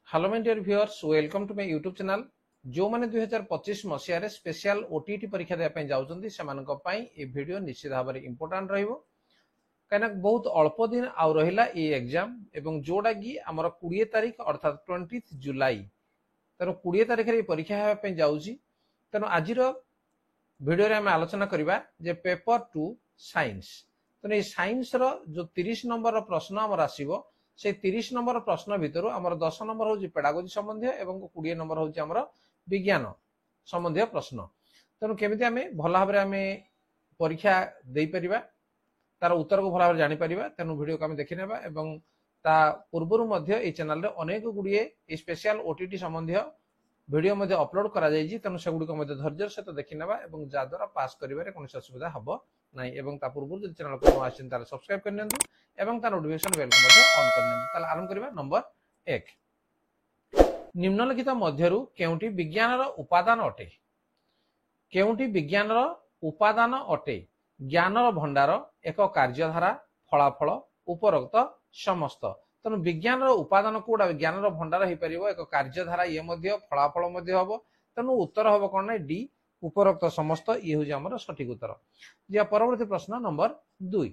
Hello my dear viewers, welcome to my YouTube channel. जो माने 2025 मसिया रे स्पेशल ओटीटी परीक्षा देबा पई जाउचंती सेमानक पई ए वीडियो निश्चित भाव में इंपोर्टेंट रहइबो काना बहुत अल्प दिन आ रहिला ए एग्जाम एवं जोडा की हमर 20 तारिख अर्थात 20 जुलाई तनो 20 तारिख रे परीक्षा हेबा पई जाउची। तनो आजिर वीडियो रे हम आलोचना करबा जे पेपर 2 साइंस। तनो ए साइंस रो जो 30 नंबर रो प्रश्न हमर आसीबो से 30 नंबर प्रश्न भितर आमर 10 नंबर हूँ पेडागोजी संबंधी और 20 नंबर हूँ आमर विज्ञान संबंधी प्रश्न। तेणु केमी आम भल भाव में परीक्षा दे पारिबा तार उत्तर को भल भाव जापर। तेणु वीडियो को आम देखी नेबा एवं ता पूर्वर मध्य ए चैनल रे अनेक गुड़िए स्पेशल ओटीटी संबंधी वीडियो मध्य अपलोड करा जायछि। तेणु सेगुड़िक मध्य धैर्य सहित देखी नेबा एवं जाद्वारा पास करिबारे कोनोसी असुविधा हबो नाही। एवं ता पूर्वर जदि चैनल को आछिन तार सब्सक्राइब कर नियंतु एवं तार नोटिफिकेशन बेल को मध्य ऑन कर नियंतु। ताले आरंभ करिबा। नंबर 1, निम्नलिखित मध्यरु केउंटी विज्ञानर उपादान अटे? केउंटी विज्ञानर उपादान अटे? ज्ञानर भंडार, एक कार्यधारा, फलाफल, उपरोक्त समस्त। तेणु विज्ञानर उपादान कोडा ज्ञानर भंडार हो पार, एक कार्यधारा ये मध्य फलाफल मध्य हम। तेणु उत्तर हम कौन ना डी उपरोक्त समस्त। ये हूँ आम सठिक उत्तर। या परवर्ती प्रश्न नंबर 2,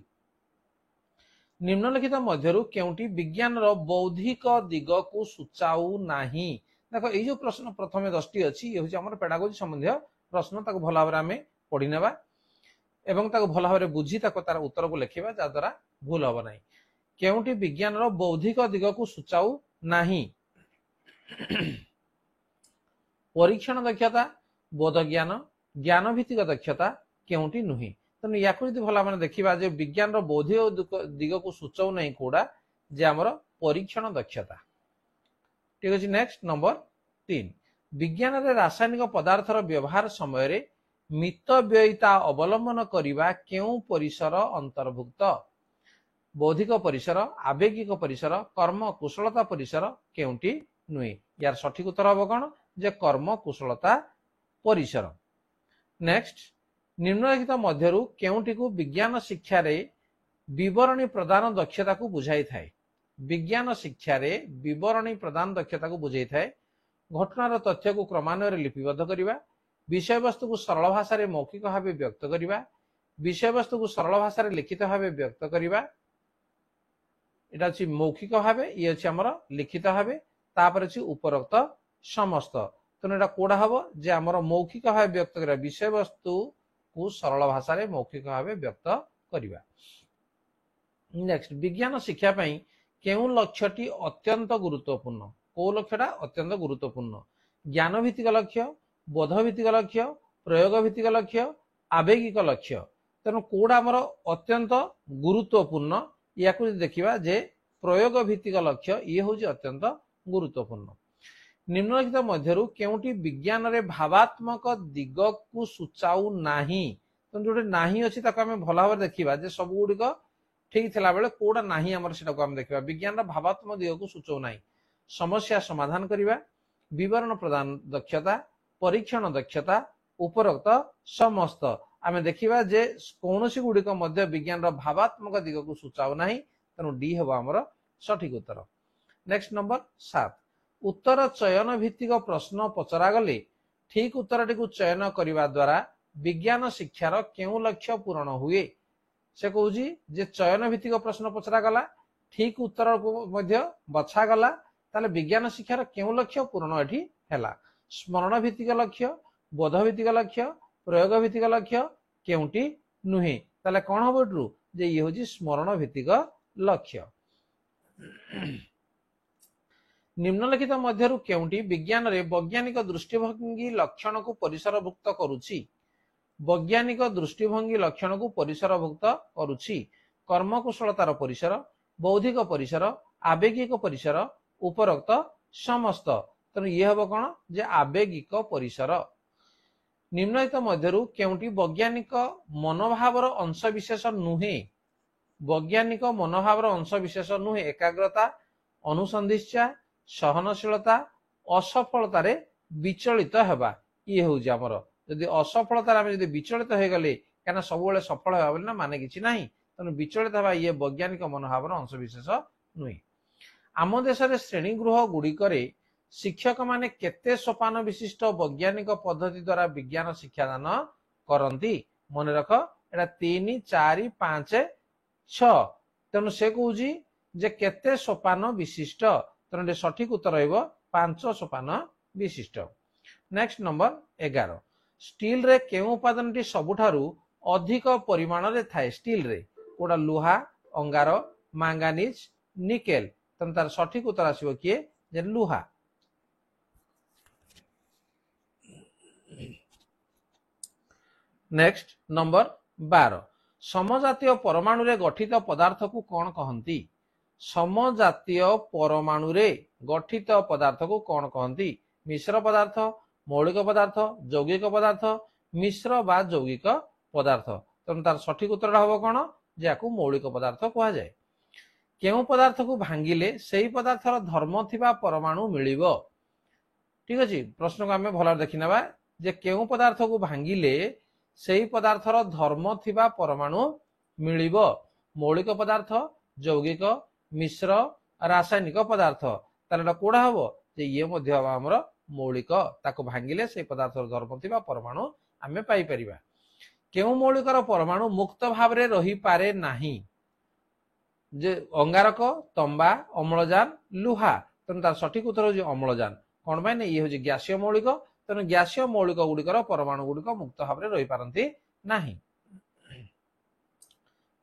निम्नलिखित मध्यरु केउंटी विज्ञानर बौद्धिक दिग को सूचाऊ नाही? देखो ये जो प्रश्न प्रथम 10टी अच्छी ये हूँ आम पेडागोजी संबंधी प्रश्न। ताको भल भाव में पढ़ी नेबा एवं ताको भल भाव बुझी तार उत्तर को लिखा जहाद्वारा भूल हम ना। केउंटी विज्ञानर बौद्धिक दिग को सूचाऊ नाही? परीक्षण दक्षता, बोध ज्ञान, ज्ञान भित्तिक दक्षता केउंटी नुही? तेणु या भल भाव देखा जो विज्ञान बौद्धिक दिग को सूचाऊ नहीं कौड़ा जे आमर परीक्षण दक्षता। ठीक अच्छे। नेक्स्ट नंबर 3, विज्ञान रे रासायनिक पदार्थर व्यवहार समय मितव्ययिता अवलंबन करने केउ परिसर अंतर्भुक्त? बौद्धिक परिसर, आवेगिक परिसर, कर्म कुशलता परिसर केउंटी नुहे? यार सठिक उत्तर हम कौन जे कर्म कुशलता परिसर। नेक्स्ट, निम्नलिखित मध्यरु केउंटी को विज्ञान शिक्षा रे विवरणी प्रदान दक्षता को बुझाई थाए? विज्ञान शिक्षा रे विवरणी प्रदान दक्षता को बुझाई थाए घटनार तथ्य को क्रमान्वये लिपिबद्ध करने, विषय वस्तु को सरल भाषा रे मौखिक भाव व्यक्त करने, विषय वस्तु को सरल भाषा रे लिखित भाव व्यक्त करने। एटा अछि मौखिक भाव, ये अछि हमर लिखित भाव, तापर अछि उपरोक्त समस्त। तेणु एटा कोडा हबो जे हमर मौखिक भाव व्यक्त करबा, विषय वस्तु को सरल भाषा रे मौखिक भाव व्यक्त करबा। नेक्स्ट, विज्ञान शिक्षा पई केउ लक्ष्यटी अत्यंत गुरुत्वपूर्ण? को लक्ष्यटा अत्यंत गुरुत्वपूर्ण? ज्ञान भित्तिक लक्ष्य, बोध भित्तिक लक्ष्य, प्रयोग भित्तिक लक्ष्य, आवेगिक लक्ष्य। तेणु कोडा हमर अत्यंत गुरुत्वपूर्ण? या देखा जे प्रयोग भित्तिक लक्ष्य ये हूँ अत्यंत गुरुत्वपूर्ण। निम्नलिखित मध्यरु केउंटी विज्ञान रे भावात्मक दिग को सूचाऊ नाही? तो जो नाही अछि ताको हम भल भाव देखिबा जे सब गुडिक ठीक थिला बेले कोडा नाही हमर सेटा को हम देखिबा। विज्ञान रा भावात्मक दिग को सूचाऊ नाही? समस्या समाधान करिबा, विवरण प्रदान दक्षता, परीक्षण दक्षता, उपरोक्त समस्त। आमे देखिबा जे कोनोसी गुडिक मध्य विज्ञान रा भावात्मक दिग को सूचाऊ नाही। तेणु डी हबो हमर सठिक उत्तर। नेक्स्ट नंबर 7, उत्तर चयन भित्तिक प्रश्न पचरा गले ठीक उत्तर टी चयन करने द्वारा विज्ञान शिक्षार केउ लक्ष्य पूरण हुए? से कहूँ जे चयन भित्तिक प्रश्न पचरा गला, ठीक उत्तर को मध्य बछा गला, ताले विज्ञान शिक्षार केउ लक्ष्य पूरण एठी हैला? स्मरण भित्तिक लक्ष्य, बोध भित्तिक लक्ष्य, प्रयोग भित्तिक लक्ष्य केउंटी नुहे? ताले कौन हम एटू जे ये हूँ स्मरण भित्तिक लक्ष्य। निम्नलिखित मध्यरु केउंटी विज्ञान रे वैज्ञानिक दृष्टिभंगी लक्षण को परिसरभुक्त करुछि? वैज्ञानिक दृष्टिभंगी लक्षण को परिसरभुक्त करुछि? कर्म कुशलतार परिसर, बौद्धिक परिसर, आवेगिक परिसर, उपरोक्त समस्त। तेणु ये हम कौन जे आवेगिक परिसर। निम्नलिखित मध्यरु केउंटी वैज्ञानिक मनोभावर अंश विशेष नुहे? वैज्ञानिक मनोभावर अंश विशेष नुहे? एकाग्रता, अनुसंधित्सा, सहनशीलता, असफलतार विचलित हेबा ये हूँ आमर। जदि असफलतार आम जदि विचलित हो गले क्या सब सफल होगा बोली ना माने किछि नाही। तेणु विचलित हेबा ये वैज्ञानिक मनोभावर अंश विशेष नुहे। आम देश श्रेणी गृह गुड़िक शिक्षक माने केते सोपान विशिष्ट वैज्ञानिक पद्धति द्वारा विज्ञान शिक्षादान करती मन रख एटा 3 4 5 6 तेणु से कहूँ जे केते सोपान विशिष्ट तेणु सठिक उत्तर रहिबो 5 सोपान विशिष्ट। नेक्स्ट नंबर 11 स्टील रे केउ उपादानटी सबुठारु अधिक परिमाण रे थाए स्टील रे कोडा लुहा अंगार मांगानीज निकेल तेणु तार सठिक उत्तर आसिबो किए जे लुहा। नेक्स्ट नंबर 12 समजातीय परमाणु रे गठित पदार्थ को कौन कहती समजातीय परमाणु रे गठित पदार्थ को कौन कहती मिश्र पदार्थ मौलिक पदार्थ यौगिक पदार्थ मिश्र बा यौगिक पदार्थ तेणु तार सठिक उत्तर हम कौन जैको मौलिक पदार्थ कह जाए। केउ पदार्थ को भांगिले सेही पदार्थर धर्म थिबा परमाणु मिलिबो ठीक अछि प्रश्न को आमे भल देखि नेबा जे केउ पदार्थ को भांगिले सेही पदार्थर धर्म थिबा परमाणु मिलिबो मौलिक पदार्थ यौगिक मिश्र रासायनिक पदार्थ ताले कोडा हबो जे ये मध्ये हबा हमर मौलिक ताको भांगिले सेही पदार्थर धर्म थिबा परमाणु आमे पाई परिबा। केउ मौलिकर परमाणु मुक्त भाव रे रही पारे नाही जे अंगारक तंबा अम्लजान लुहा तेणु तार सठिक उत्तर हो अम्लजान कौन पाई ये हूँ गैसीय मौलिक तेणु गैसीय मौलिक गुड़िकर परमाणु गुड़िक मुक्त भाव में रही पारती नाही।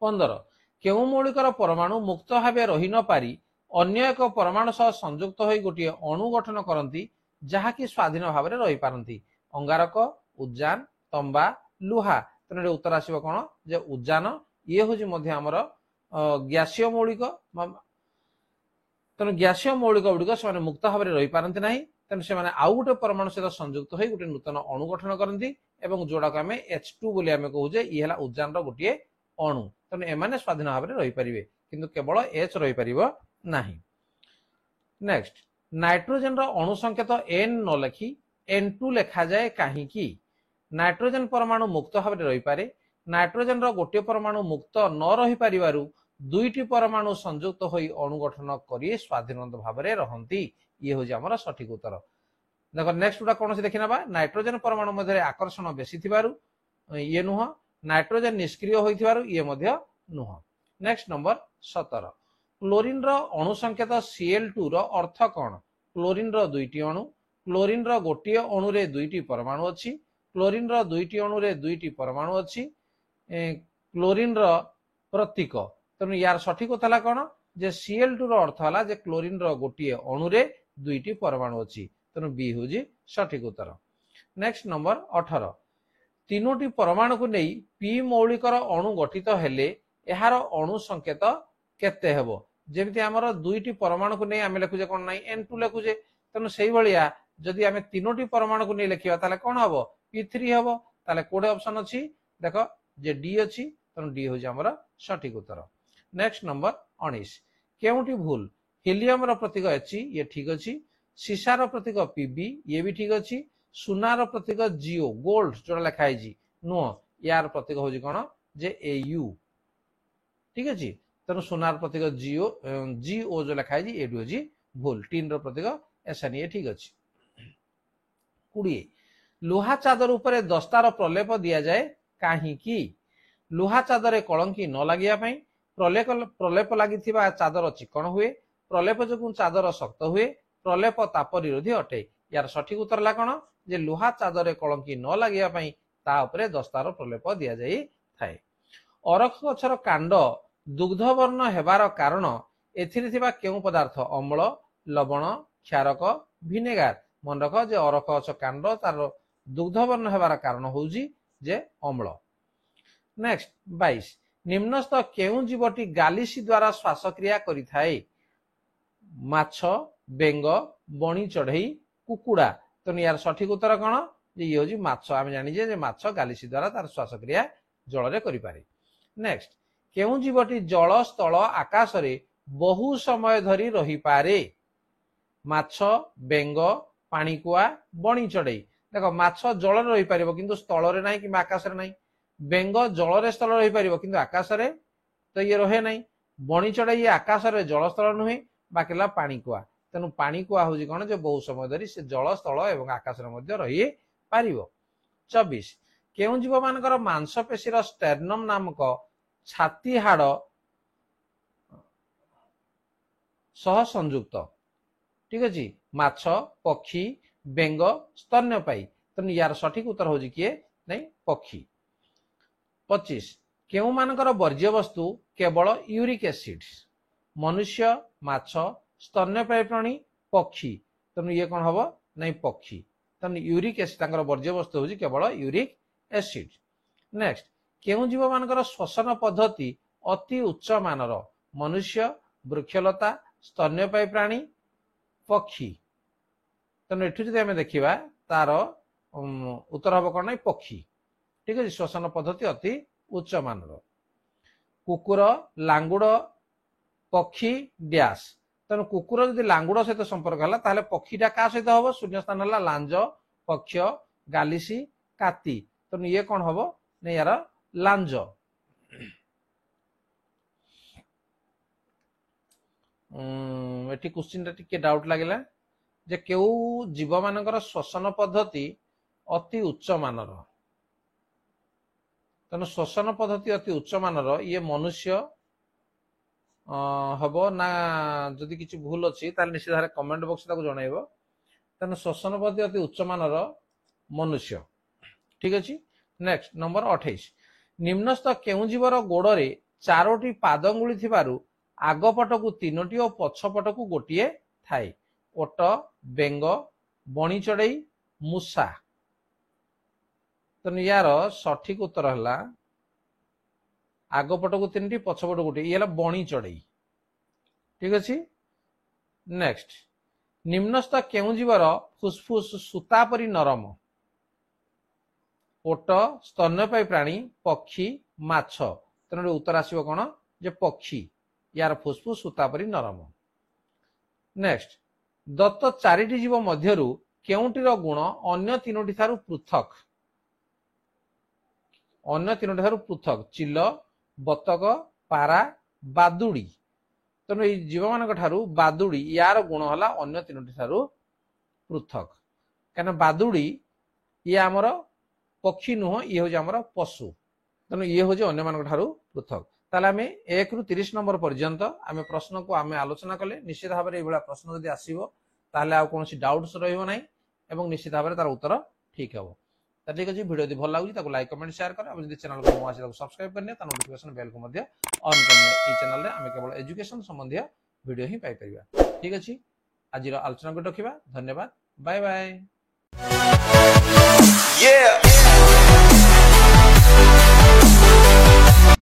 15 केउ मौलिकर परमाणु मुक्त भाव रही न पारी अन्य एक परमाणु सह संयुक्त हो गोटे अणु गठन करती जहाँकि स्वाधीन भाव में रही पारती अंगारक उद्जान तंबा लुहा तेणु उत्तर आसो कौन जे उद्जान ये हूँ आमर गैसीय मौलिक तेणु गैसीय मौलिक गुड़िक से मुक्त भाव में रही पारती ना तेणु से आउ गोटे परमाणु सहित संयुक्त हो गोटे नूतन अणु गठन करती जोड़ा को आम H2 बोली आम कहूजे ये उद्जान गोटे अणु तेणु एमाने स्वाधीन भाव में रही पारे किंतु केवल H रही पारिबो नाही। नेक्स्ट नाइट्रोजेन अणु संकेत N न लिखि N2 लिखा जाए कहीं नाइट्रोजेन परमाणु मुक्त भाव में रही पारे नाइट्रोजेन गोटे परमाणु मुक्त न रही पारिबारु दुईटी परमाणु संयुक्त होई अणु गठन करी स्वाधीन भाव में रहंती ये हूँ आमर सठिक उत्तर। देखो नेक्स्ट गुड़ा कौन से देखी ना नाइट्रोजेन परमाणु मध्य आकर्षण बेसी थिबारु ये नुह नाइट्रोजेन निष्क्रिय होइथिबारु ये मध्य नुह। नेक्स्ट नंबर 17 क्लोरीन रो अणु संकेत Cl2 रो अर्थ कौन क्लोरीन रो दुईटी अणु क्लोरीन रो गोटे अणु रे दुईटी परमाणु अछि क्लोरीन रो दुईटी अणु रे दुईटी परमाणु अछि क्लोरीन रो प्रतीक तेणु यार सठिक उत्तर कौन जे Cl2 रो अर्थ हला जे क्लोरीन रो गोटे अणु रे दुईटी परमाणु अछि तेणु बी हूँ सठिक उत्तर। नेक्स्ट नंबर 18 तीनोटी परमाणु को नहीं पी मौलिकर अणु गठित हेले यार अणु संकेत केते हेबो जेमिति हमर दुईटी परमाणु को नहीं आमे लिखुजे कोन नाही N2 लिखुजे तेणु सेही भलिया जदि आमे तीनोटी परमाणु को नहीं लिखिबा ताले कोन हबो P3 हबो ताले कोडे ऑप्शन अछि देखो जे डी अछि तेणु डी हूँ हमर सठिक उत्तर। नेक्स्ट नंबर 19 केउटी भूल हिलियम रो प्रतीक H ये ठीक अछि सीसार प्रतीक Pb ये भी ठीक अछि सुनार प्रतीक Go गोल्ड जोड़ा लिखा है नो यार प्रतीक हूँ कौन जे Au ठीक अछि तेणु सुनार प्रतीक Go जो लिखा है एडू हूँ भूल टीन रो प्रतीक SN ये ठीक अछि। 20 लुहा चादर उपरे दस्तार प्रलेप दिया जाए काहींकी लुहा चादर कलंकी न लागिया पई प्रलेप लगी चादर चिकन हुए प्रलेप जो चादर शक्त हुए प्रलेप ताप निरोधी अटे यार सठिक उत्तर ला कौन जे लुहा चादर कलंकी न लगिया पई ता उपरे दस्तार प्रलेप दिया जाई थाए। अरख गछर कांड दुग्धवर्ण हेबार कारण एथिरे थिबा केउ पदार्थ अम्ल लवण क्षारक भिनेगार मन रख जे अरख गछ कांड तार दुग्धवर्ण हेबार कारण होउजी जे अम्ल। नेक्स्ट 22 निम्नस्थ केउ जीवटी गालिसी द्वारा श्वासक्रिया करि थाए माछ बेंग बणी चढ़ई कुकुड़ा तेणु यार सठिक उत्तर कौन जे ये हूँ माछ आम जानीजे जे माछ गालिसी द्वारा तार श्वासक्रिया जल करें। नेक्स्ट केउ जीवटी जल स्थल आकाश रे बहु समय धरी रही पारे माछ बेंग पाणीकुआ बणी चढ़ई देख माछ जल रही पार किंतु स्थल रे नहीं कि आकाश रे नहीं बेंग जल रे स्थल रही पार किंतु आकाश रे तो ये रहे नहीं बणी चढ़ई ये आकाश रे जल स्थल नुहे बाकी पाणीकुआ तेणु पानी कुआ हूँ कौन जो बहु समय धरी से जल स्थल एवं आकाश रही पारिब। 24 केउं जीव मानकर मांसपेशीर स्टेर्नम नामक छाती हाड़ सह संयुक्त। ठीक अच्छे माछ पक्षी बेंग स्तन्यपायी तेणु यार सठिक उत्तर हूँ किए नहीं पक्षी। 25 केउं मानकर वर्ज्य वस्तु केवल यूरिक एसिड मनुष्य माछ स्तन्यपायी प्राणी पक्षी तेणु ये कौन हम नहीं पक्षी तेणु यूरिक एसिड वर्ज्य वस्तु हूँ केवल यूरिक एसिड। नेक्स्ट केउं जीव मानकर श्वसन पद्धति अति उच्च मानर मनुष्य वृक्षलता स्तन्यपायी प्राणी पक्षी तेणु एठू जब आम देखा तार उत्तर हम कौन नहीं पक्षी। ठीक है श्वसन पद्धति अति उच्च मानर। कुकुर लांगुड़ पक्षी डैश तेणु कुकुर जदि लांगुड़ सहित संपर्क है पक्षीटा क्या सहित हम शून्य स्थान है लांज पक्ष गालिसी काती तेणु ये कौन हम नहीं यार लांज। एटी क्वेश्चन टिके डाउट लगे जे केउ जीव मानकर श्वसन पद्धति अति उच्च मानर तेणु श्वसन पद्धति अति उच्च मानर ये मनुष्य हम ना जदि किसी भूल अच्छी निश्चित भाव कमेंट बॉक्स जनइब तेणु श्वसन पद्धति अति उच्च मानर मनुष्य। ठीक अच्छे नेक्स्ट नंबर 28 निम्नस्थ केउं जीवर गोड़े 4टी पादंगुली थिबारु आगपट को 3टी और पछपट को गोटे थाए ओट बेंग बणी चढ़ई मूषा तेणु यार सठिक उत्तर है आगपट को 3टी पछपट गोटे ये बणी चढ़ई। ठीक अच्छे नेक्स्ट निम्नस्थ केउं जीवर फुसफुस सूता परी नरम ओट स्तन्यपायी प्राणी पक्षी माछ तेणु उत्तर आसो कौन जे पक्षी यार फुसफुस सूता परी नरम। नेक्स्ट दत्त 4टी जीव मध्यरु केउंटीर गुण अन्य 3टी थारु पृथक चिल बतक पारा बादुड़ी तेणु ये जीव मान बादुड़ी यार गुण है अन्य 3टी थारु पृथक कहीं बादुड़ी ये आमर पक्षी नुह ये हूँ आमर पशु तेणु ये हूँ अन्य मान पृथक। ताले आम 1 ରୁ 30 नंबर पर्यंत आम प्रश्न को आम आलोचना कले निश्चित भाव में ये प्रश्न जब आसो ताले आ कौन डाउट्स रही निश्चित भाव में तार उत्तर ठीक हे। ठीक अच्छे वीडियो यदि भल लगे लाइक कमेंट शेयर कर चैनल को नुआ सब्सक्राइब करने नोटिफिकेशन बेल को ऑन करने चैनल आम केवल एजुकेशन संबंधी वीडियो ही पाई। ठीक अच्छे आज आलोचना को रखा धन्यवाद बाय बाय।